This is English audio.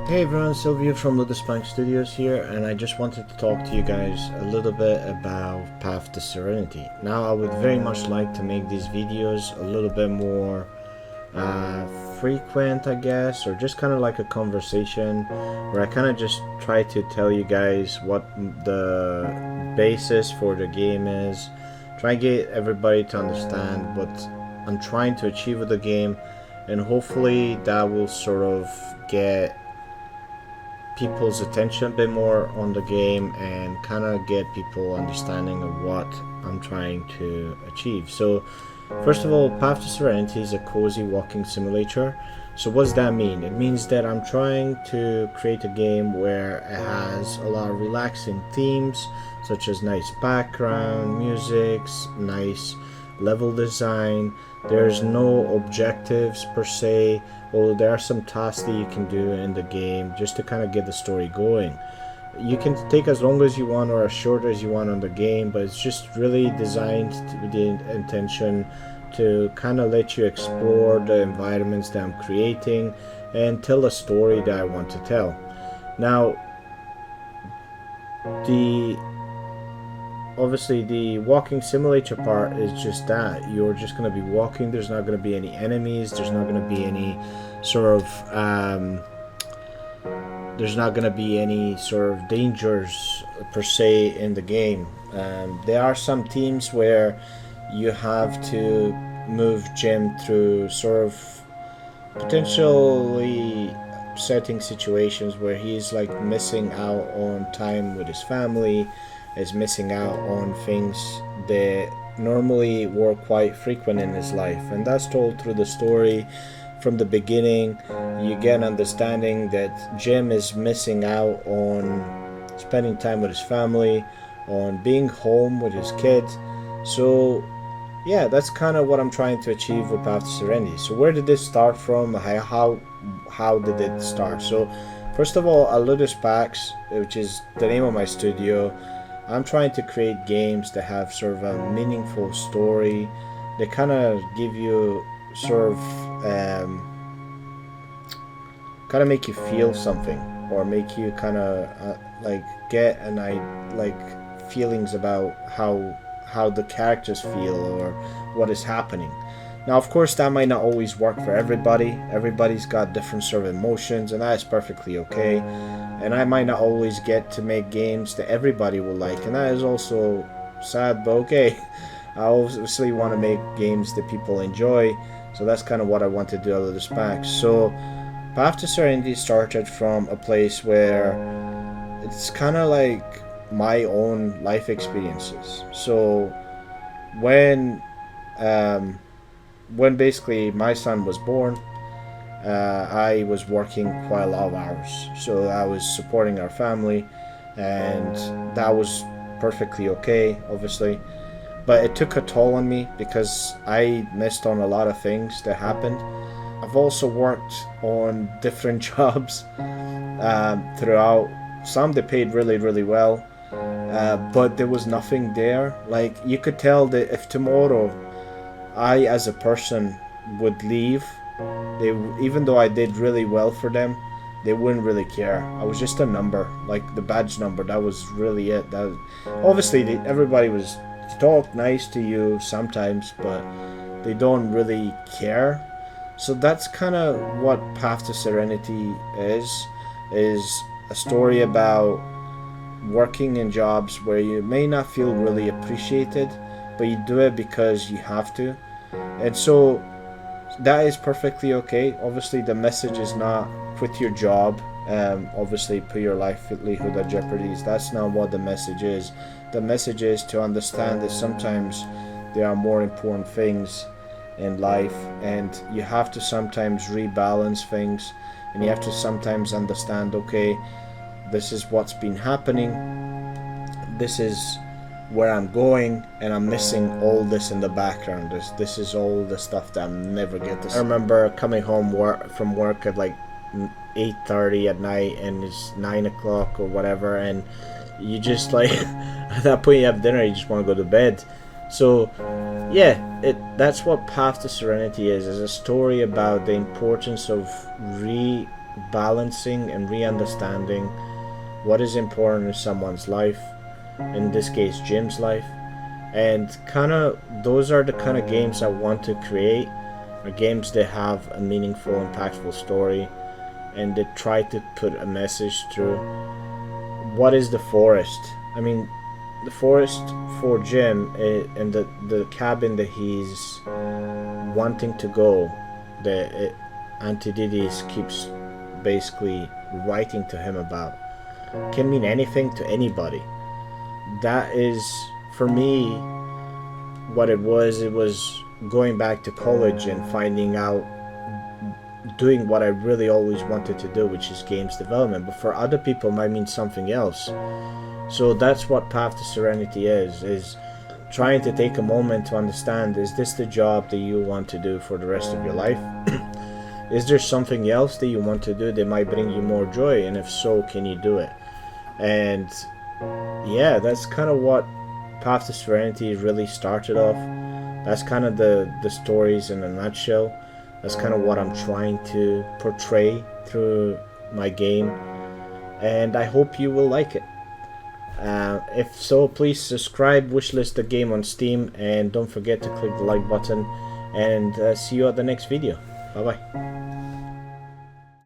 Hey everyone, Sylvia from Ludus Pax Studios here, and I just wanted to talk to you guys a little bit about Path to Serenity. Now, I would very much like to make these videos a little bit more frequent, I guess, or just kind of like a conversation where I kind of just try to tell you guys what the basis for the game is, try and get everybody to understand what I'm trying to achieve with the game, and hopefully that will sort of get people's attention a bit more on the game and kind of get people understanding of what I'm trying to achieve. So first of all, Path to Serenity is a cozy walking simulator. So what does that mean? It means that I'm trying to create a game where it has a lot of relaxing themes, such as nice background music, nice level design. There's no objectives per se, although there are some tasks that you can do in the game just to kind of get the story going. You can take as long as you want or as short as you want on the game, but it's just really designed with the intention to kind of let you explore the environments that I'm creating and tell a story that I want to tell. Now, obviously the walking simulator part is just that you're just going to be walking. There's not going to be any enemies, there's not going to be any sort of dangers per se in the game. There are some teams where you have to move Jim through sort of potentially setting situations where he's like missing out on time with his family, is missing out on things that normally were quite frequent in his life, and that's told through the story. From the beginning, you get an understanding that Jim is missing out on spending time with his family, on being home with his kids. So yeah, that's kind of what I'm trying to achieve with Path to Serenity. So where did this start from? How did it start? So first of all, Ludus Pax, which is the name of my studio, I'm trying to create games that have sort of a meaningful story. They kind of give you sort of make you feel something, or make you kind of like get feelings about how the characters feel or what is happening. Now, of course, that might not always work for everybody. Everybody's got different sort of emotions, and that is perfectly okay. And I might not always get to make games that everybody will like, and that is also sad, but okay. I obviously want to make games that people enjoy, so that's kind of what I want to do out of this pack. So Path to Serenity started from a place where it's kind of like my own life experiences. So when basically my son was born, I was working quite a lot of hours, so I was supporting our family, and that was perfectly okay, obviously, but it took a toll on me because I missed on a lot of things that happened. I've also worked on different jobs throughout. Some that paid really, really well, but there was nothing there. Like, you could tell that if tomorrow I as a person would leave, even though I did really well for them, they wouldn't really care. I was just a number, like the badge number. That was really it. Obviously everybody was talk nice to you sometimes, but they don't really care. So that's kind of what Path to Serenity is a story about working in jobs where you may not feel really appreciated, but you do it because you have to. And so that is perfectly okay. Obviously, the message is not quit your job, obviously put your livelihood at jeopardy. That's not what the message is. The message is to understand that sometimes there are more important things in life, and you have to sometimes rebalance things, and you have to sometimes understand, okay, this is what's been happening, this is where I'm going, and I'm missing all this in the background. This is all the stuff that I'm never get to see. I remember coming home from work at like 8:30 at night, and it's 9 o'clock or whatever, and you just like at that point you have dinner, you just want to go to bed. So yeah, that's what Path to Serenity is a story about the importance of balancing and re-understanding what is important in someone's life, in this case Jim's life, and kind of those are the kind of games I want to create, are games that have a meaningful, impactful story, and that try to put a message through. What is the forest? I mean, the forest for Jim, and the cabin that he's wanting to go, that Antididis keeps basically writing to him about, can mean anything to anybody. That is, for me, what it was. It was going back to college and finding out, doing what I really always wanted to do, which is games development. But for other people, it might mean something else. So that's what Path to Serenity is trying to take a moment to understand, is this the job that you want to do for the rest of your life? Is there something else that you want to do that might bring you more joy? And if so, can you do it? And yeah, that's kind of what Path to Serenity really started off. That's kind of the stories in a nutshell. That's kind of what I'm trying to portray through my game, and I hope you will like it. If so, please subscribe, wishlist the game on Steam, and don't forget to click the like button, and see you at the next video. Bye bye.